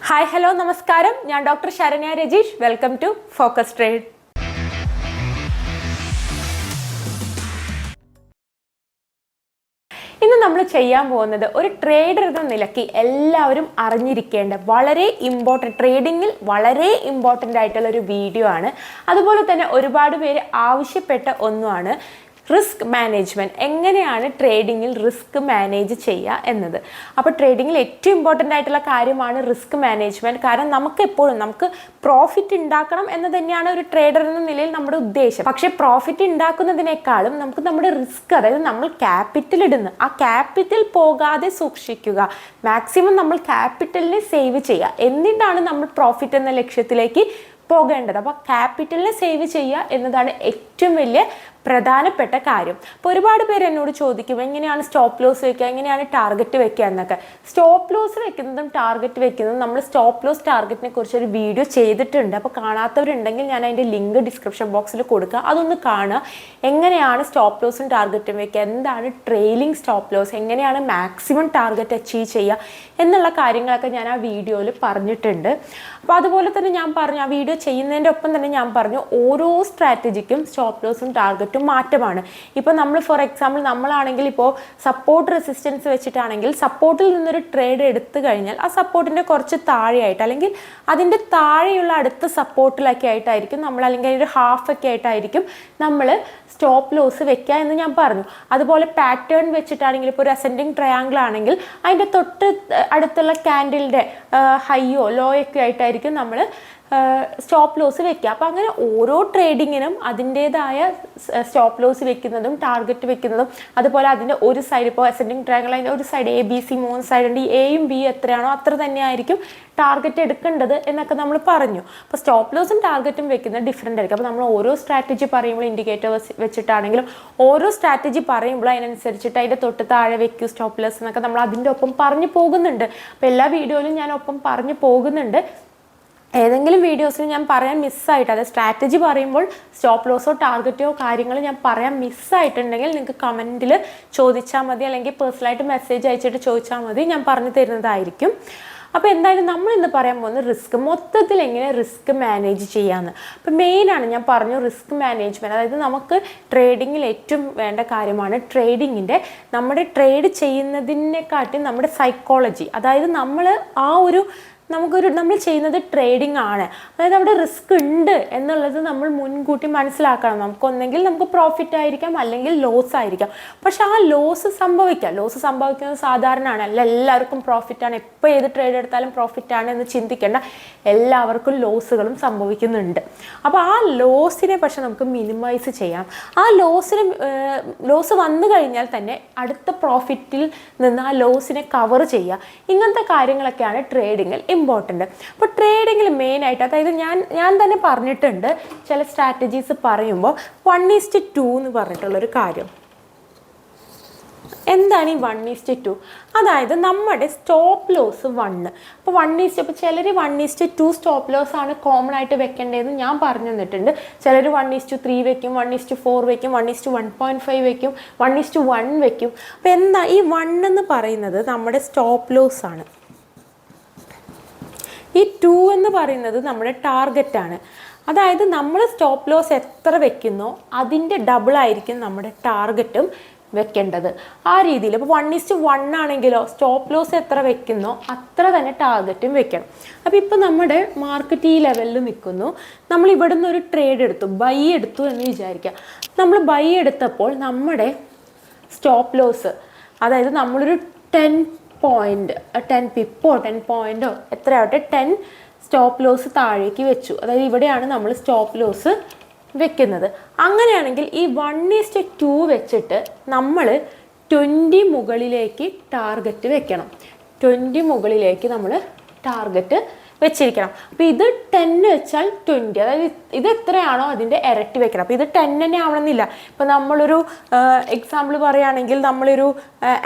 Hi, hello, namaskaram. I am Dr. Saranya Rejeesh. Welcome to Focus Trade. ഇന്ന് നമ്മൾ ചെയ്യാൻ പോകുന്നത് ഒരു ട്രേഡർ എന്ന നിലയ്ക്ക് എല്ലാവരും അറിഞ്ഞിരിക്കേണ്ട വളരെ ഇമ്പോർട്ടൻറ്റ് ട്രേഡിങ്ങിൽ വളരെ ഇമ്പോർട്ടൻ്റ് ആയിട്ടുള്ള ഒരു വീഡിയോ ആണ്. അതുപോലെ തന്നെ ഒരുപാട് പേര് ആവശ്യപ്പെട്ട ഒന്നുമാണ് റിസ്ക് മാനേജ്മെൻറ്റ്. എങ്ങനെയാണ് ട്രേഡിങ്ങിൽ റിസ്ക് മാനേജ് ചെയ്യുക എന്നത്. അപ്പോൾ ട്രേഡിങ്ങിൽ ഏറ്റവും ഇമ്പോർട്ടൻ്റ് ആയിട്ടുള്ള കാര്യമാണ് റിസ്ക് മാനേജ്മെൻറ്റ്. കാരണം നമുക്ക് പ്രോഫിറ്റ് ഉണ്ടാക്കണം എന്ന് തന്നെയാണ് ഒരു ട്രേഡർ എന്ന നിലയിൽ നമ്മുടെ ഉദ്ദേശം. പക്ഷേ പ്രോഫിറ്റ് ഉണ്ടാക്കുന്നതിനേക്കാളും നമുക്ക് നമ്മുടെ റിസ്ക്, അതായത് നമ്മൾ ക്യാപിറ്റൽ ഇടുന്നു, ആ ക്യാപിറ്റൽ പോകാതെ സൂക്ഷിക്കുക. മാക്സിമം നമ്മൾ ക്യാപിറ്റലിനെ സേവ് ചെയ്യുക. എന്നിട്ടാണ് നമ്മൾ പ്രോഫിറ്റ് എന്ന ലക്ഷ്യത്തിലേക്ക് പോകേണ്ടത്. അപ്പോൾ ക്യാപിറ്റലിനെ സേവ് ചെയ്യുക എന്നതാണ് ഏറ്റവും വലിയ പ്രധാനപ്പെട്ട കാര്യം. അപ്പോൾ ഒരുപാട് പേര് എന്നോട് ചോദിക്കും എങ്ങനെയാണ് സ്റ്റോപ്പ് ലോസ് വെക്കുക, എങ്ങനെയാണ് ടാർഗറ്റ് വെക്കുക എന്നൊക്കെ. സ്റ്റോപ്പ് ലോസ് വെക്കുന്നതും ടാർഗറ്റ് വെക്കുന്നതും നമ്മൾ സ്റ്റോപ്പ് ലോസ് ടാർഗറ്റിനെ കുറിച്ച് ഒരു വീഡിയോ ചെയ്തിട്ടുണ്ട്. അപ്പോൾ കാണാത്തവരുണ്ടെങ്കിൽ ഞാൻ അതിൻ്റെ ലിങ്ക് ഡിസ്ക്രിപ്ഷൻ ബോക്സിൽ കൊടുക്കുക, അതൊന്ന് കാണുക. എങ്ങനെയാണ് സ്റ്റോപ്പ് ലോസും ടാർഗറ്റും വെക്കുക, എന്താണ് ട്രെയിലിംഗ് സ്റ്റോപ്പ് ലോസ്, എങ്ങനെയാണ് മാക്സിമം ടാർഗറ്റ് അച്ചീവ് ചെയ്യുക എന്നുള്ള കാര്യങ്ങളൊക്കെ ഞാൻ ആ വീഡിയോയിൽ പറഞ്ഞിട്ടുണ്ട്. അപ്പോൾ അതുപോലെ തന്നെ ഞാൻ പറഞ്ഞു, ആ വീഡിയോ ചെയ്യുന്നതിൻ്റെ ഒപ്പം തന്നെ ഞാൻ പറഞ്ഞു, ഓരോ സ്ട്രാറ്റജിക്കും സ്റ്റോപ്പ് ലോസും ടാർഗറ്റും മാറ്റമാണ്. ഇപ്പോൾ നമ്മൾ ഫോർ എക്സാമ്പിൾ നമ്മളാണെങ്കിൽ ഇപ്പോൾ സപ്പോർട്ട് റെസിസ്റ്റൻസ് വെച്ചിട്ടാണെങ്കിൽ സപ്പോർട്ടിൽ നിന്നൊരു ട്രേഡ് എടുത്തു കഴിഞ്ഞാൽ ആ സപ്പോർട്ടിൻ്റെ കുറച്ച് താഴെയായിട്ട് അല്ലെങ്കിൽ അതിൻ്റെ താഴെയുള്ള അടുത്ത സപ്പോർട്ടിലൊക്കെ ആയിട്ടായിരിക്കും നമ്മൾ, അല്ലെങ്കിൽ ഒരു ഹാഫൊക്കെ ആയിട്ടായിരിക്കും നമ്മൾ സ്റ്റോപ്പ് ലോസ് വെക്കുക എന്ന് ഞാൻ പറഞ്ഞു. അതുപോലെ പാറ്റേൺ വെച്ചിട്ടാണെങ്കിൽ ഇപ്പോൾ ഒരു അസെൻഡിങ് ട്രയാങ്കിൾ ആണെങ്കിൽ അതിൻ്റെ തൊട്ട് അടുത്തുള്ള ക്യാൻഡിലിൻ്റെ ഹൈയോ ലോയൊക്കെ ആയിട്ടായിരിക്കും നമ്മൾ സ്റ്റോപ്പ് ലോസ് വെക്കുക. അപ്പോൾ അങ്ങനെ ഓരോ ട്രേഡിങ്ങിനും അതിൻ്റേതായ സ്റ്റോപ്പ് ലോസ് വെക്കുന്നതും ടാർഗറ്റ് വെക്കുന്നതും, അതുപോലെ അതിൻ്റെ ഒരു സൈഡ്, ഇപ്പോൾ അസെൻഡിങ് ട്രയാങ്കിൾ അതിൻ്റെ ഒരു സൈഡ് ABC 3 സൈഡ് ഉണ്ട്, ഈ എയും ബി എത്രയാണോ അത്ര തന്നെ ആയിരിക്കും ടാർഗറ്റ് എടുക്കേണ്ടത് എന്നൊക്കെ നമ്മൾ പറഞ്ഞു. അപ്പോൾ സ്റ്റോപ്പ് ലോസും ടാർഗറ്റും വെക്കുന്നത് ഡിഫറെൻ്റ് ആയിരിക്കും. അപ്പോൾ നമ്മൾ ഓരോ സ്ട്രാറ്റജി പറയുമ്പോൾ ഇൻഡിക്കേറ്റർ വെച്ചിട്ടാണെങ്കിലും ഓരോ സ്ട്രാറ്റജി പറയുമ്പോൾ അതിനനുസരിച്ചിട്ട് അതിൻ്റെ തൊട്ട് താഴെ വെക്കൂ സ്റ്റോപ്പ് ലോസ് എന്നൊക്കെ നമ്മൾ അതിൻ്റെ ഒപ്പം പറഞ്ഞു പോകുന്നുണ്ട്. അപ്പോൾ എല്ലാ വീഡിയോയിലും ഞാൻ ഒപ്പം പറഞ്ഞു പോകുന്നുണ്ട്. ഏതെങ്കിലും വീഡിയോസിൽ ഞാൻ പറയാൻ മിസ്സായിട്ട്, അതായത് സ്ട്രാറ്റജി പറയുമ്പോൾ സ്റ്റോപ്പ് ലോസോ ടാർഗറ്റോ കാര്യങ്ങൾ ഞാൻ പറയാൻ മിസ്സായിട്ടുണ്ടെങ്കിൽ നിങ്ങൾക്ക് കമൻറ്റിൽ ചോദിച്ചാൽ മതി, അല്ലെങ്കിൽ പേഴ്സണലായിട്ട് മെസ്സേജ് അയച്ചിട്ട് ചോദിച്ചാൽ മതി, ഞാൻ പറഞ്ഞു തരുന്നതായിരിക്കും. അപ്പോൾ എന്തായാലും നമ്മൾ ഇന്ന് പറയാൻ പോകുന്നത് റിസ്ക്, മൊത്തത്തിൽ എങ്ങനെ റിസ്ക് മാനേജ് ചെയ്യാമെന്ന്. അപ്പോൾ മെയിനാണ് ഞാൻ പറഞ്ഞു റിസ്ക് മാനേജ്മെൻറ്റ്. അതായത് നമുക്ക് ട്രേഡിങ്ങിൽ ഏറ്റവും വേണ്ട കാര്യമാണ് ട്രേഡിങ്ങിൻ്റെ, നമ്മുടെ ട്രേഡ് ചെയ്യുന്നതിനെക്കാട്ടി നമ്മുടെ സൈക്കോളജി, അതായത് നമ്മൾ നമ്മൾ ചെയ്യുന്നത് ട്രേഡിംഗ് ആണ്, അതായത് അവിടെ റിസ്ക് ഉണ്ട് എന്നുള്ളത് നമ്മൾ മുൻകൂട്ടി മനസ്സിലാക്കണം. നമുക്കൊന്നെങ്കിൽ നമുക്ക് പ്രോഫിറ്റ് ആയിരിക്കാം, അല്ലെങ്കിൽ ലോസ് ആയിരിക്കാം. പക്ഷെ ആ ലോസ് സംഭവിക്കുന്നത് സാധാരണയാണ്. എല്ലാവർക്കും പ്രോഫിറ്റാണ്, എപ്പോൾ ഏത് ട്രേഡ് എടുത്താലും പ്രോഫിറ്റാണ് എന്ന് ചിന്തിക്കേണ്ട, എല്ലാവർക്കും ലോസുകളും സംഭവിക്കുന്നുണ്ട്. അപ്പോൾ ആ ലോസിനെ പക്ഷെ നമുക്ക് മിനിമൈസ് ചെയ്യാം. ആ ലോസ് വന്നു കഴിഞ്ഞാൽ തന്നെ അടുത്ത പ്രോഫിറ്റിൽ നിന്ന് ആ ലോസിനെ കവർ ചെയ്യുക. ഇങ്ങനത്തെ കാര്യങ്ങളൊക്കെയാണ് ട്രേഡിങ്ങിൽ ഇമ്പോർട്ടൻ്റ്. അപ്പോൾ ട്രേഡിങ്ങിൽ മെയിനായിട്ട്, അതായത് ഞാൻ തന്നെ പറഞ്ഞിട്ടുണ്ട് ചില സ്ട്രാറ്റജീസ് പറയുമ്പോൾ 1:2 എന്ന് പറഞ്ഞിട്ടുള്ളൊരു കാര്യം. എന്താണ് ഈ 1:2? അതായത് നമ്മുടെ സ്റ്റോപ്പ് ലോസ് 1. അപ്പോൾ ഇപ്പോൾ ചിലർ 1:2 സ്റ്റോപ്പ് ലോസ് ആണ് കോമൺ ആയിട്ട് വെക്കേണ്ടതെന്ന് ഞാൻ പറഞ്ഞു തന്നിട്ടുണ്ട്. ചിലർ 1:3 വെക്കും, 1:4 വെക്കും, 1:1.5 വെക്കും, 1:1 വെക്കും. അപ്പോൾ എന്താ ഈ 1 എന്ന് പറയുന്നത് നമ്മുടെ സ്റ്റോപ്പ് ലോസ് ആണ്. ഈ 2 എന്ന് പറയുന്നത് നമ്മുടെ ടാർഗറ്റാണ്. അതായത് നമ്മൾ സ്റ്റോപ്പ് ലോസ് എത്ര വെക്കുന്നോ അതിൻ്റെ ഡബിൾ ആയിരിക്കും നമ്മുടെ ടാർഗറ്റും വെക്കേണ്ടത്. ആ രീതിയിൽ ഇപ്പോൾ 1:1 ആണെങ്കിലോ സ്റ്റോപ്പ് ലോസ് എത്ര വെക്കുന്നോ അത്ര തന്നെ ടാർഗറ്റും വെക്കണം. അപ്പോൾ ഇപ്പോൾ നമ്മുടെ മാർക്കറ്റ് ഈ ലെവലിൽ നിൽക്കുന്നു, നമ്മൾ ഇവിടെ നിന്ന് ഒരു ട്രേഡ് എടുത്തു, ബൈ എടുത്തു എന്ന് വിചാരിക്കുക. നമ്മൾ ബൈ എടുത്തപ്പോൾ നമ്മുടെ സ്റ്റോപ്പ് ലോസ്, അതായത് നമ്മളൊരു 10 പിപ്പോ 10 പോയിൻറ്റോ എത്രയാവട്ടെ 10 സ്റ്റോപ്പ് ലോസ് താഴേക്ക് വെച്ചു. അതായത് ഇവിടെയാണ് നമ്മൾ സ്റ്റോപ്പ് ലോസ് വെക്കുന്നത്. അങ്ങനെയാണെങ്കിൽ ഈ 1:2 വെച്ചിട്ട് നമ്മൾ 20 മുകളിലേക്ക് ടാർഗറ്റ് വെക്കണം. 20 മുകളിലേക്ക് നമ്മൾ ടാർഗറ്റ് വെച്ചിരിക്കണം. അപ്പോൾ ഇത് 10 വെച്ചാൽ 20, അതായത് ഇത് എത്രയാണോ അതിൻ്റെ ഇരട്ടി വെക്കണം. അപ്പോൾ ഇത് 10 തന്നെ ആവണമെന്നില്ല. ഇപ്പോൾ നമ്മളൊരു എക്സാമ്പിൾ പറയുകയാണെങ്കിൽ നമ്മളൊരു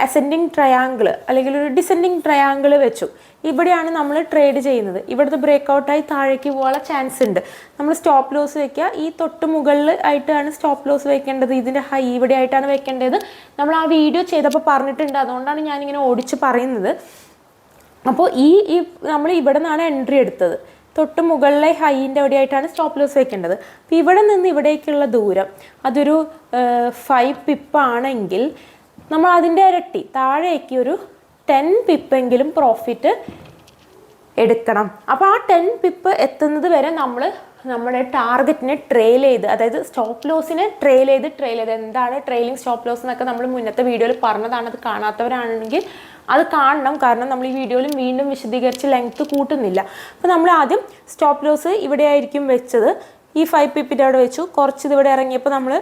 അസെൻഡിങ് ട്രയാങ്കിൾ അല്ലെങ്കിൽ ഒരു ഡിസെൻഡിങ് ട്രയാങ്കിൾ വെച്ചു. ഇവിടെയാണ് നമ്മൾ ട്രേഡ് ചെയ്യുന്നത്. ഇവിടുത്തെ ബ്രേക്കൗട്ടായി താഴേക്ക് പോകാനുള്ള ചാൻസ് ഉണ്ട്. നമ്മൾ സ്റ്റോപ്പ് ലോസ് വെക്കുക, ഈ തൊട്ട് മുകളിൽ ആയിട്ടാണ് സ്റ്റോപ്പ് ലോസ് വെക്കേണ്ടത്, ഇതിൻ്റെ ഹൈ ഇവിടെ ആയിട്ടാണ് വെക്കേണ്ടത്. നമ്മൾ ആ വീഡിയോ ചെയ്തപ്പോൾ പറഞ്ഞിട്ടുണ്ട്, അതുകൊണ്ടാണ് ഞാനിങ്ങനെ ഓടിച്ച് പറയുന്നത്. അപ്പോൾ ഈ നമ്മൾ ഇവിടെ നിന്നാണ് എൻട്രി എടുത്തത്, തൊട്ട് മുകളിലെ ഹൈൻ്റെ എവിടെയായിട്ടാണ് സ്റ്റോപ്പ് ലോസ് വെക്കേണ്ടത്. അപ്പോൾ ഇവിടെ നിന്ന് ഇവിടേക്കുള്ള ദൂരം അതൊരു 5 പിപ്പ് ആണെങ്കിൽ നമ്മൾ അതിൻ്റെ ഇരട്ടി താഴേക്ക് ഒരു 10 പിപ്പെങ്കിലും പ്രോഫിറ്റ് എടുക്കണം. അപ്പോൾ ആ 10 പിപ്പ് എത്തുന്നത് വരെ നമ്മൾ നമ്മുടെ ടാർഗറ്റിനെ ട്രെയിൽ ചെയ്ത്, അതായത് സ്റ്റോപ്പ് ലോസിനെ ട്രെയിൽ ചെയ്ത് എന്താണ് ട്രെയിലിംഗ് സ്റ്റോപ്പ് ലോസ് എന്നൊക്കെ നമ്മൾ മുന്നത്തെ വീഡിയോയിൽ പറഞ്ഞതാണ്. അത് കാണാത്തവരാണെങ്കിൽ അത് കാണണം, കാരണം നമ്മൾ ഈ വീഡിയോയിൽ വീണ്ടും വിശദീകരിച്ച് ലെങ്ത്ത് കൂട്ടുന്നില്ല. അപ്പോൾ നമ്മൾ ആദ്യം സ്റ്റോപ്പ് ലോസ് ഇവിടെ ആയിരിക്കും വെച്ചത്, ഈ 5 പിപ്പിൻ്റെ അവിടെ വെച്ചു. കുറച്ച് ഇവിടെ ഇറങ്ങിയപ്പോൾ നമ്മൾ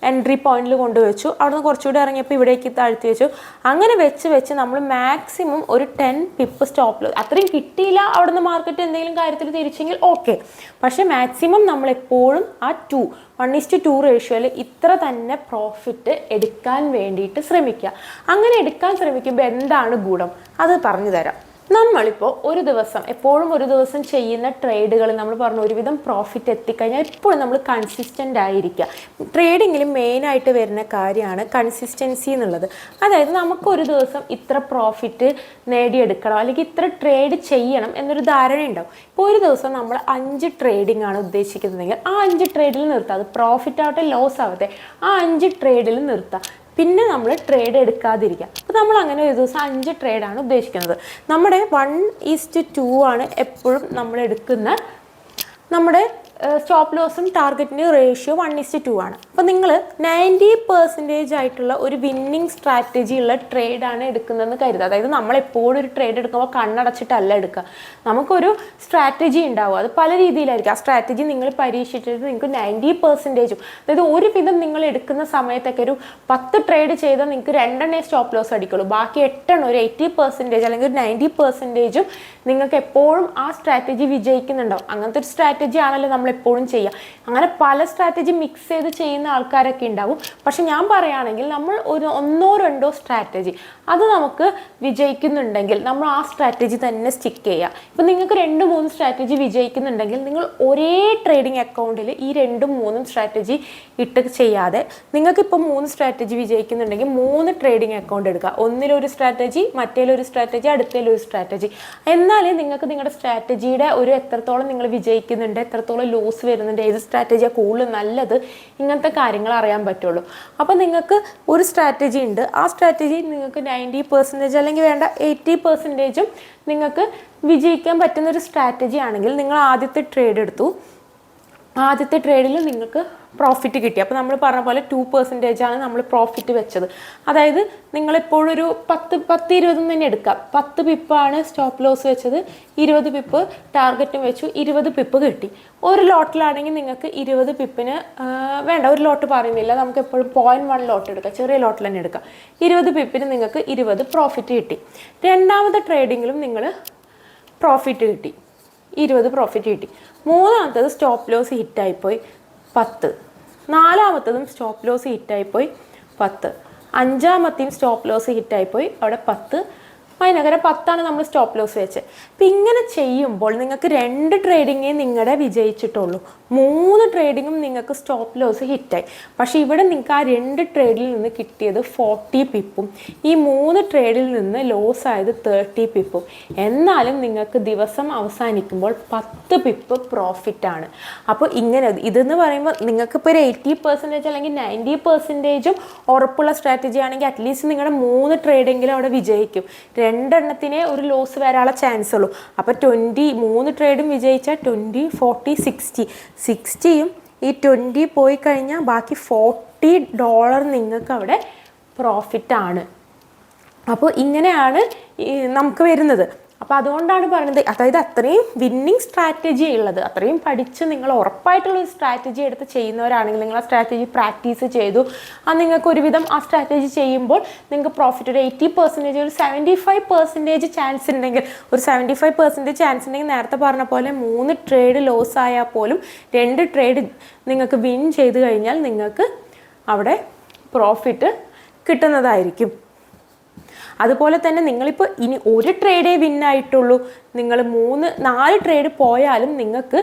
എൻട്രി പോയിന്റിൽ കൊണ്ടുവച്ചു, അവിടെ നിന്ന് കുറച്ചുകൂടി ഇറങ്ങിയപ്പോൾ ഇവിടേക്ക് താഴ്ത്തി വെച്ചു. അങ്ങനെ വെച്ച് നമ്മൾ മാക്സിമം ഒരു 10 പിപ്പ് സ്റ്റോപ്പ് ലോസ്, അത്രയും കിട്ടിയില്ല അവിടെ നിന്ന് മാർക്കറ്റ് എന്തെങ്കിലും കാര്യത്തിൽ തിരിച്ചെങ്കിൽ ഓക്കെ, പക്ഷേ മാക്സിമം നമ്മളെപ്പോഴും ആ 1:2 റേഷ്യോയിൽ ഇത്ര തന്നെ പ്രോഫിറ്റ് എടുക്കാൻ വേണ്ടിയിട്ട് ശ്രമിക്കുക. അങ്ങനെ എടുക്കാൻ ശ്രമിക്കുമ്പോൾ എന്താണ് ഗുണം അത് പറഞ്ഞു തരാം. നമ്മളിപ്പോൾ എപ്പോഴും ഒരു ദിവസം ചെയ്യുന്ന ട്രേഡുകൾ നമ്മൾ പറഞ്ഞു ഒരുവിധം പ്രോഫിറ്റ് എത്തിക്കഴിഞ്ഞാൽ എപ്പോഴും നമ്മൾ കൺസിസ്റ്റൻ്റ് ആയിരിക്കുക. ട്രേഡിങ്ങിൽ മെയിനായിട്ട് വരുന്ന കാര്യമാണ് കൺസിസ്റ്റൻസി എന്നുള്ളത്. അതായത് നമുക്കൊരു ദിവസം ഇത്ര പ്രോഫിറ്റ് നേടിയെടുക്കണം അല്ലെങ്കിൽ ഇത്ര ട്രേഡ് ചെയ്യണം എന്നൊരു ധാരണ ഉണ്ടാവും. ഇപ്പോൾ ഒരു ദിവസം നമ്മൾ 5 ട്രേഡിംഗ് ആണ് ഉദ്ദേശിക്കുന്നതെങ്കിൽ ആ 5 ട്രേഡിൽ നിർത്തുക. അത് പ്രോഫിറ്റ് ആവട്ടെ ലോസ് ആവട്ടെ, ആ 5 ട്രേഡിൽ നിർത്തുക. പിന്നെ നമ്മൾ ട്രേഡ് എടുക്കാതിരിക്കുക. അപ്പോൾ നമ്മൾ അങ്ങനെ ഒരു ദിവസം 5 ട്രേഡാണ് ഉദ്ദേശിക്കുന്നത്. നമ്മുടെ 1:2 ആണ് എപ്പോഴും നമ്മൾ എടുക്കുന്ന നമ്മുടെ സ്റ്റോപ്പ് ലോസും ടാർഗറ്റിൻ്റെയും റേഷ്യോ 1:2 ആണ്. അപ്പോൾ നിങ്ങൾ 90% ആയിട്ടുള്ള ഒരു വിന്നിങ് സ്ട്രാറ്റജി ഉള്ള ട്രേഡാണ് എടുക്കുന്നതെന്ന് കരുതുക. അതായത് നമ്മളെപ്പോഴും ഒരു ട്രേഡ് എടുക്കുമ്പോൾ കണ്ണടച്ചിട്ടല്ല എടുക്കുക. നമുക്കൊരു സ്ട്രാറ്റജി ഉണ്ടാവും, അത് പല രീതിയിലായിരിക്കും. ആ സ്ട്രാറ്റജി നിങ്ങൾ പരീക്ഷിച്ചിട്ട് നിങ്ങൾക്ക് 90%, അതായത് ഒരുവിധം നിങ്ങൾ എടുക്കുന്ന സമയത്തൊക്കെ ഒരു 10 ട്രേഡ് ചെയ്താൽ നിങ്ങൾക്ക് 2 സ്റ്റോപ്പ് ലോസ് അടിക്കുള്ളൂ. ബാക്കി 8 ഒരു 80% അല്ലെങ്കിൽ ഒരു 90% നിങ്ങൾക്ക് എപ്പോഴും ആ സ്ട്രാറ്റജി വിജയിക്കുന്നുണ്ടാവും. അങ്ങനത്തെ ഒരു സ്ട്രാറ്റജി ആണല്ലോ നമ്മൾ എപ്പോഴും ചെയ്യുക. അങ്ങനെ പല സ്ട്രാറ്റജി മിക്സ് ചെയ്ത് ചെയ്യുന്ന ആൾക്കാരൊക്കെ ഉണ്ടാവും. പക്ഷെ ഞാൻ പറയുകയാണെങ്കിൽ നമ്മൾ ഒരു 1-2 സ്ട്രാറ്റജി അത് നമുക്ക് വിജയിക്കുന്നുണ്ടെങ്കിൽ നമ്മൾ ആ സ്ട്രാറ്റജി തന്നെ സ്റ്റിക്ക് ചെയ്യുക. ഇപ്പം നിങ്ങൾക്ക് 2-3 സ്ട്രാറ്റജി വിജയിക്കുന്നുണ്ടെങ്കിൽ നിങ്ങൾ ഒരേ ട്രേഡിംഗ് അക്കൗണ്ടിൽ ഈ 2-3 സ്ട്രാറ്റജി ഇട്ട് ചെയ്യാതെ നിങ്ങൾക്കിപ്പോൾ 3 സ്ട്രാറ്റജി വിജയിക്കുന്നുണ്ടെങ്കിൽ 3 ട്രേഡിംഗ് അക്കൗണ്ട് എടുക്കുക. ഒന്നിലൊരു സ്ട്രാറ്റജി, മറ്റേലൊരു സ്ട്രാറ്റജി, അടുത്തേലൊരു സ്ട്രാറ്റജി. എന്നാലേ നിങ്ങൾക്ക് നിങ്ങളുടെ സ്ട്രാറ്റജിയുടെ ഒരു എത്രത്തോളം നിങ്ങൾ വിജയിക്കുന്നുണ്ട്, എത്രത്തോളം ലോസ് വരുന്നുണ്ട്, ഏത് സ്ട്രാറ്റജിയാണ് കൂടുതൽ നല്ലത്, ഇങ്ങനത്തെ കാര്യങ്ങൾ അറിയാൻ പറ്റുള്ളൂ. അപ്പോൾ നിങ്ങൾക്ക് ഒരു സ്ട്രാറ്റജി ഉണ്ട്, ആ സ്ട്രാറ്റജി നിങ്ങൾക്ക് 90% അല്ലെങ്കിൽ വേണ്ട 80% നിങ്ങൾക്ക് വിജയിക്കാൻ പറ്റുന്നൊരു സ്ട്രാറ്റജി ആണെങ്കിൽ നിങ്ങൾ ആദ്യത്തെ ട്രേഡ് എടുത്തു. ആദ്യത്തെ ട്രേഡിൽ നിങ്ങൾക്ക് പ്രോഫിറ്റ് കിട്ടി. അപ്പോൾ നമ്മൾ പറഞ്ഞ പോലെ 2% ആണ് നമ്മൾ പ്രോഫിറ്റ് വെച്ചത്. അതായത് നിങ്ങളെപ്പോഴൊരു 10-20 തന്നെ എടുക്കാം. 10 പിപ്പാണ് സ്റ്റോപ്പ് ലോസ് വെച്ചത്, 20 പിപ്പ് ടാർഗറ്റും വെച്ചു, 20 പിപ്പ് കിട്ടി. ഒരു ലോട്ടിലാണെങ്കിൽ നിങ്ങൾക്ക് 20 പിപ്പിന് വേണ്ട, ഒരു ലോട്ട് പറയുന്നില്ല, നമുക്ക് എപ്പോഴും 0.1 ലോട്ട് എടുക്കാം, ചെറിയ ലോട്ടിൽ തന്നെ എടുക്കാം. 20 പിപ്പിന് നിങ്ങൾക്ക് 20 പ്രോഫിറ്റ് കിട്ടി. രണ്ടാമത്തെ ട്രേഡിങ്ങിലും നിങ്ങൾ പ്രോഫിറ്റ് കിട്ടി, 20 പ്രോഫിറ്റ് കിട്ടി. മൂന്നാമത്തത് സ്റ്റോപ്പ് ലോസ് ഹിറ്റായിപ്പോയി 10. നാലാമത്തതും സ്റ്റോപ്പ് ലോസ് ഹിറ്റായിപ്പോയി 10. അഞ്ചാമത്തെയും സ്റ്റോപ്പ് ലോസ് ഹിറ്റായിപ്പോയി, അവിടെ 10. അതിനകരം 10 നമ്മൾ സ്റ്റോപ്പ് ലോസ് വെച്ചത്. അപ്പം ഇങ്ങനെ ചെയ്യുമ്പോൾ നിങ്ങൾക്ക് 2 ട്രേഡിങ്ങേ നിങ്ങളുടെ വിജയിച്ചിട്ടുള്ളൂ, 3 ട്രേഡിങ്ങും നിങ്ങൾക്ക് സ്റ്റോപ്പ് ലോസ് ഹിറ്റായി. പക്ഷേ ഇവിടെ നിങ്ങൾക്ക് ആ 2 ട്രേഡിൽ നിന്ന് കിട്ടിയത് 40 പിപ്പും ഈ 3 ട്രേഡിൽ നിന്ന് ലോസ് ആയത് 30 പിപ്പും. എന്നാലും നിങ്ങൾക്ക് ദിവസം അവസാനിക്കുമ്പോൾ 10 പിപ്പ് പ്രോഫിറ്റാണ്. അപ്പോൾ ഇങ്ങനെ ഇതെന്ന് പറയുമ്പോൾ നിങ്ങൾക്കിപ്പോൾ ഒരു 80% അല്ലെങ്കിൽ 90% ഉറപ്പുള്ള സ്ട്രാറ്റജി ആണെങ്കിൽ അറ്റ്ലീസ്റ്റ് നിങ്ങളുടെ 3 ട്രേഡെങ്കിലും അവിടെ വിജയിക്കും. 2 എണ്ണത്തിനെ ഒരു ലോസ് വരാനുള്ള ചാൻസ് ഉള്ളൂ. അപ്പോൾ 3 ട്രേഡും വിജയിച്ചാൽ 20, 40, 60യും ഈ 20 പോയി കഴിഞ്ഞാൽ ബാക്കി $40 നിങ്ങൾക്ക് അവിടെ പ്രോഫിറ്റാണ്. അപ്പോൾ ഇങ്ങനെയാണ് നമുക്ക് വരുന്നത്. അപ്പോൾ അതുകൊണ്ടാണ് പറയുന്നത്, അതായത് അത്രയും വിന്നിങ് സ്ട്രാറ്റജി ഉള്ളത്, അത്രയും പഠിച്ച് നിങ്ങൾ ഉറപ്പായിട്ടുള്ളൊരു സ്ട്രാറ്റജി എടുത്ത് ചെയ്യുന്നവരാണെങ്കിൽ നിങ്ങൾ ആ സ്ട്രാറ്റജി പ്രാക്ടീസ് ചെയ്തു, അത് നിങ്ങൾക്ക് ഒരുവിധം ആ സ്ട്രാറ്റജി ചെയ്യുമ്പോൾ നിങ്ങൾക്ക് പ്രോഫിറ്റ് ഒരു 80%, ഒരു 75% ചാൻസ് ഉണ്ടെങ്കിൽ, ഒരു 75% ചാൻസ് ഉണ്ടെങ്കിൽ നേരത്തെ പറഞ്ഞ പോലെ 3 ട്രേഡ് ലോസ് ആയാൽ പോലും 2 ട്രേഡ് നിങ്ങൾക്ക് വിൻ ചെയ്ത് കഴിഞ്ഞാൽ നിങ്ങൾക്ക് അവിടെ പ്രോഫിറ്റ് കിട്ടുന്നതായിരിക്കും. അതുപോലെ തന്നെ നിങ്ങളിപ്പോൾ ഇനി ഒരു ട്രേഡേ വിന്നായിട്ടുള്ളൂ, നിങ്ങൾ 3-4 ട്രേഡ് പോയാലും നിങ്ങൾക്ക്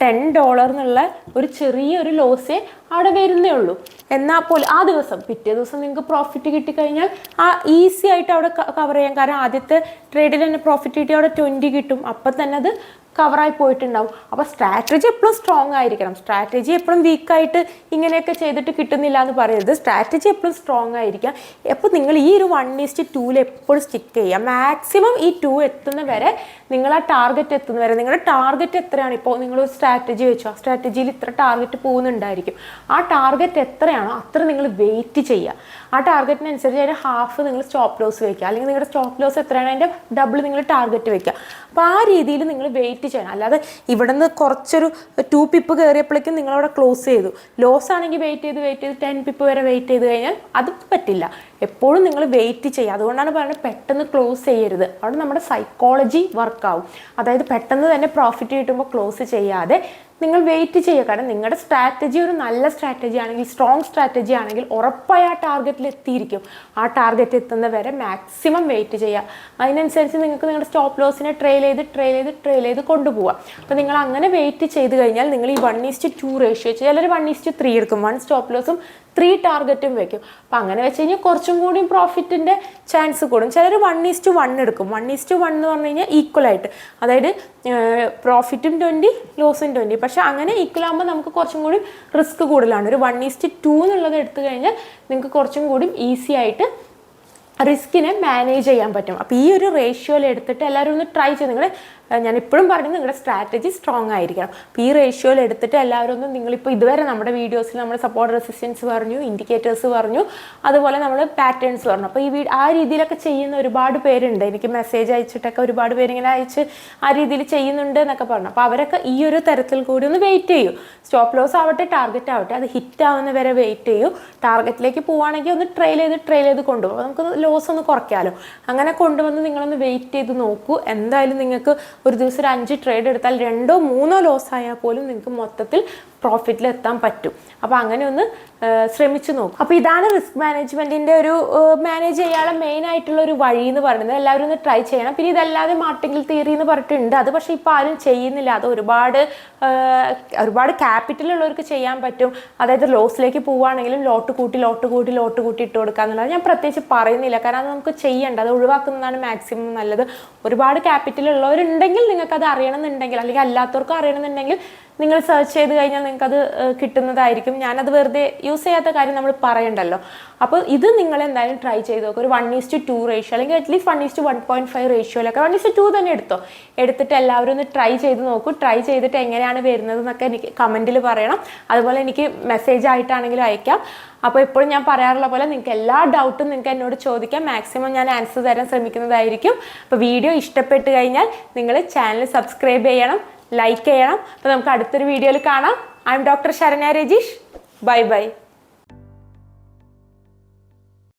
$10 എന്നുള്ള ഒരു ചെറിയൊരു ലോസേ അവിടെ വരുന്നേ ഉള്ളൂ. എന്നാൽ പോലും ആ ദിവസം പിറ്റേ ദിവസം നിങ്ങൾക്ക് പ്രോഫിറ്റ് കിട്ടിക്കഴിഞ്ഞാൽ ആ ഈസി ആയിട്ട് അവിടെ കവർ ചെയ്യാം. കാരണം ആദ്യത്തെ ട്രേഡിൽ തന്നെ പ്രോഫിറ്റ് കിട്ടി അവിടെ 20 കിട്ടും. അപ്പം തന്നെ അത് കവറായി പോയിട്ടുണ്ടാവും. അപ്പോൾ സ്ട്രാറ്റജി എപ്പോഴും സ്ട്രോങ് ആയിരിക്കണം. സ്ട്രാറ്റജി എപ്പോഴും വീക്കായിട്ട് ഇങ്ങനെയൊക്കെ ചെയ്തിട്ട് കിട്ടുന്നില്ല എന്ന് പറയരുത്. സ്ട്രാറ്റജി എപ്പോഴും സ്ട്രോങ് ആയിരിക്കാം. അപ്പോൾ നിങ്ങൾ ഈ ഒരു 1:2 എപ്പോഴും സ്റ്റിക്ക് ചെയ്യുക. മാക്സിമം ഈ 2 എത്തുന്ന വരെ, നിങ്ങൾ ആ ടാർഗറ്റ് എത്തുന്ന വരെ. നിങ്ങളുടെ ടാർഗറ്റ് എത്രയാണ്? ഇപ്പോൾ നിങ്ങളൊരു സ്ട്രാറ്റജി വെച്ചു, ആ സ്ട്രാറ്റജിയിൽ ഇത്ര ടാർഗറ്റ് പോകുന്നുണ്ടായിരിക്കും. ആ ടാർഗറ്റ് എത്രയാണോ അത്ര നിങ്ങൾ വെയിറ്റ് ചെയ്യുക. ആ ടാർഗറ്റിനനുസരിച്ച് അതിൻ്റെ ഹാഫ് നിങ്ങൾ സ്റ്റോപ്പ് ലോസ് വയ്ക്കുക. അല്ലെങ്കിൽ നിങ്ങളുടെ സ്റ്റോപ്പ് ലോസ് എത്രയാണ് അതിൻ്റെ ഡബിൾ നിങ്ങൾ ടാർഗറ്റ് വയ്ക്കുക. അപ്പോൾ ആ രീതിയിൽ നിങ്ങൾ വെയിറ്റ് ചെയ്യണം. അല്ലാതെ ഇവിടെ നിന്ന് കുറച്ചൊരു 2 പിപ്പ് കയറിയപ്പോഴേക്കും നിങ്ങളവിടെ ക്ലോസ് ചെയ്തു. ലോസ് ആണെങ്കിൽ വെയിറ്റ് ചെയ്ത് 10 പിപ്പ് വരെ വെയിറ്റ് ചെയ്ത് കഴിഞ്ഞാൽ അത് പറ്റില്ല. എപ്പോഴും നിങ്ങൾ വെയിറ്റ് ചെയ്യുക. അതുകൊണ്ടാണ് പറയുന്നത് പെട്ടെന്ന് ക്ലോസ് ചെയ്യരുത്. അവിടെ നമ്മുടെ സൈക്കോളജി വർക്കാവും. അതായത് പെട്ടെന്ന് തന്നെ പ്രോഫിറ്റ് കിട്ടുമ്പോൾ ക്ലോസ് ചെയ്യാതെ നിങ്ങൾ വെയിറ്റ് ചെയ്യുക. കാരണം നിങ്ങളുടെ സ്ട്രാറ്റജി ഒരു നല്ല സ്ട്രാറ്റജി ആണെങ്കിൽ, സ്ട്രോങ് സ്ട്രാറ്റജി ആണെങ്കിൽ ഉറപ്പായി ആ ടാർഗറ്റിൽ എത്തിയിരിക്കും. ആ ടാർഗറ്റ് എത്തുന്ന വരെ മാക്സിമം വെയിറ്റ് ചെയ്യുക. അതിനനുസരിച്ച് നിങ്ങൾക്ക് നിങ്ങളുടെ സ്റ്റോപ്പ് ലോസിനെ ട്രെയിൽ ചെയ്ത് കൊണ്ടുപോകാം. അപ്പോൾ നിങ്ങൾ അങ്ങനെ വെയിറ്റ് ചെയ്ത് കഴിഞ്ഞാൽ നിങ്ങൾ ഈ 1:2 റേഷ്യോ വെച്ച്, ചിലർ 1:3 എടുക്കും. 1 സ്റ്റോപ്പ് ലോസും 3 ടാർഗറ്റും വെക്കും. അപ്പോൾ അങ്ങനെ വെച്ച് കഴിഞ്ഞാൽ കുറച്ചും കൂടി പ്രോഫിറ്റിൻ്റെ ചാൻസ് കൂടും. ചിലർ 1:1 എടുക്കും. 1:1 എന്ന് പറഞ്ഞു കഴിഞ്ഞാൽ ഈക്വലായിട്ട്, അതായത് പ്രോഫിറ്റും 20 ലോസും 20. പക്ഷേ അങ്ങനെ ഈക്വൽ ആകുമ്പോൾ നമുക്ക് കുറച്ചും കൂടി റിസ്ക് കൂടുതലാണ്. ഒരു 1:2 എന്നുള്ളത് എടുത്തു കഴിഞ്ഞാൽ നിങ്ങൾക്ക് കുറച്ചും കൂടി ഈസി ആയിട്ട് റിസ്കിനെ മാനേജ് ചെയ്യാൻ പറ്റും. അപ്പോൾ ഈ ഒരു റേഷ്യോയിൽ എടുത്തിട്ട് എല്ലാവരും ഒന്ന് ട്രൈ ചെയ്ത്, ഞാൻ ഇപ്പോഴും പറഞ്ഞു നിങ്ങളുടെ സ്ട്രാറ്റജി സ്ട്രോങ് ആയിരിക്കണം. അപ്പോൾ ഈ റേഷ്യോയിൽ എടുത്തിട്ട് എല്ലാവരും ഒന്ന്, നിങ്ങളിപ്പോൾ ഇതുവരെ നമ്മുടെ വീഡിയോസിൽ നമ്മൾ സപ്പോർട്ട് റെസിസ്റ്റൻസ് പറഞ്ഞു, ഇൻഡിക്കേറ്റേഴ്സ് പറഞ്ഞു, അതുപോലെ നമ്മൾ പാറ്റേൺസ് പറഞ്ഞു. അപ്പോൾ ആ രീതിയിലൊക്കെ ചെയ്യുന്ന ഒരുപാട് പേരുണ്ട്. എനിക്ക് മെസ്സേജ് അയച്ചിട്ടൊക്കെ ഒരുപാട് പേര് ഇങ്ങനെ അയച്ച് ആ രീതിയിൽ ചെയ്യുന്നുണ്ട് എന്നൊക്കെ പറഞ്ഞു. അപ്പോൾ അവരൊക്കെ ഈ ഒരു തരത്തിൽ കൂടി ഒന്ന് വെയിറ്റ് ചെയ്യൂ. സ്റ്റോപ്പ് ലോസ് ആവട്ടെ ടാർഗറ്റ് ആവട്ടെ, അത് ഹിറ്റ് ആവുന്ന വരെ വെയിറ്റ് ചെയ്യൂ. ടാർഗറ്റിലേക്ക് പോവുകയാണെങ്കിൽ ഒന്ന് ട്രെയിൽ ചെയ്ത് കൊണ്ടുപോകും. നമുക്ക് ലോസ് ഒന്ന് കുറയ്ക്കാമല്ലോ. അങ്ങനെ കൊണ്ടുവന്ന് നിങ്ങളൊന്ന് വെയിറ്റ് ചെയ്ത് നോക്കൂ. എന്തായാലും നിങ്ങൾക്ക് ഒരു ദിവസം ഒരു 5 ട്രേഡ് എടുത്താൽ 2-3 ലോസ് ആയാൽ പോലും നിങ്ങൾക്ക് മൊത്തത്തിൽ പ്രോഫിറ്റിൽ എത്താൻ പറ്റും. അപ്പോൾ അങ്ങനെ ഒന്ന് ശ്രമിച്ചു നോക്കും. അപ്പോൾ ഇതാണ് റിസ്ക് മാനേജ്മെൻറ്റിൻ്റെ ഒരു മാനേജ് ചെയ്യാനുള്ള മെയിൻ ആയിട്ടുള്ള ഒരു വഴി എന്ന് പറയുന്നത്. എല്ലാവരും ഒന്ന് ട്രൈ ചെയ്യണം. പിന്നെ ഇതല്ലാതെ മാർട്ടിംഗിൾ തിയറി എന്ന് പറഞ്ഞിട്ടുണ്ട്. അത് പക്ഷേ ഇപ്പോൾ ആരും ചെയ്യുന്നില്ല. അത് ഒരുപാട് ക്യാപിറ്റൽ ഉള്ളവർക്ക് ചെയ്യാൻ പറ്റും. അതായത് ലോസിലേക്ക് പോവുകയാണെങ്കിലും ലോട്ട് കൂട്ടി ഇട്ട് കൊടുക്കുക എന്നുള്ളത് ഞാൻ പ്രത്യേകിച്ച് പറയുന്നില്ല. കാരണം അത് നമുക്ക് ചെയ്യേണ്ട, അത് ഒഴിവാക്കുന്നതാണ് മാക്സിമം നല്ലത്. ഒരുപാട് ക്യാപിറ്റൽ ഉള്ളവരുണ്ടെങ്കിൽ നിങ്ങൾക്കത് അറിയണമെന്നുണ്ടെങ്കിൽ, അല്ലെങ്കിൽ അല്ലാത്തവർക്കും അറിയണമെന്നുണ്ടെങ്കിൽ നിങ്ങൾ സെർച്ച് ചെയ്ത് കഴിഞ്ഞാൽ നിങ്ങൾക്കത് കിട്ടുന്നതായിരിക്കും. ഞാനത് വെറുതെ യൂസ് ചെയ്യാത്ത കാര്യം നമ്മൾ പറയണ്ടല്ലോ. അപ്പോൾ ഇത് നിങ്ങൾ എന്തായാലും ട്രൈ ചെയ്ത് നോക്കുക. ഒരു 1:2 റേഷ്യോ, അല്ലെങ്കിൽ അറ്റ്ലീസ്റ്റ് 1:1.5 റേഷ്യോയിലൊക്കെ 1:2 തന്നെ എടുത്തിട്ട് എല്ലാവരും ഒന്ന് ട്രൈ ചെയ്ത് നോക്കൂ. ട്രൈ ചെയ്തിട്ട് എങ്ങനെയാണ് വരുന്നത് എന്നൊക്കെ എനിക്ക് കമൻറ്റിൽ പറയണം. അതുപോലെ എനിക്ക് മെസ്സേജ് ആയിട്ടാണെങ്കിലും അയക്കാം. അപ്പോൾ എപ്പോഴും ഞാൻ പറയാറുള്ള പോലെ നിങ്ങൾക്ക് എല്ലാ ഡൗട്ടും നിങ്ങൾക്ക് എന്നോട് ചോദിക്കാം. മാക്സിമം ഞാൻ ആൻസർ തരാൻ ശ്രമിക്കുന്നതായിരിക്കും. അപ്പോൾ വീഡിയോ ഇഷ്ടപ്പെട്ട് കഴിഞ്ഞാൽ നിങ്ങൾ ചാനൽ സബ്സ്ക്രൈബ് ചെയ്യണം, ലൈക്ക് ചെയ്യണം. അപ്പോൾ നമുക്ക് അടുത്തൊരു വീഡിയോയിൽ കാണാം. I am doctor Saranya Rajeesh. By.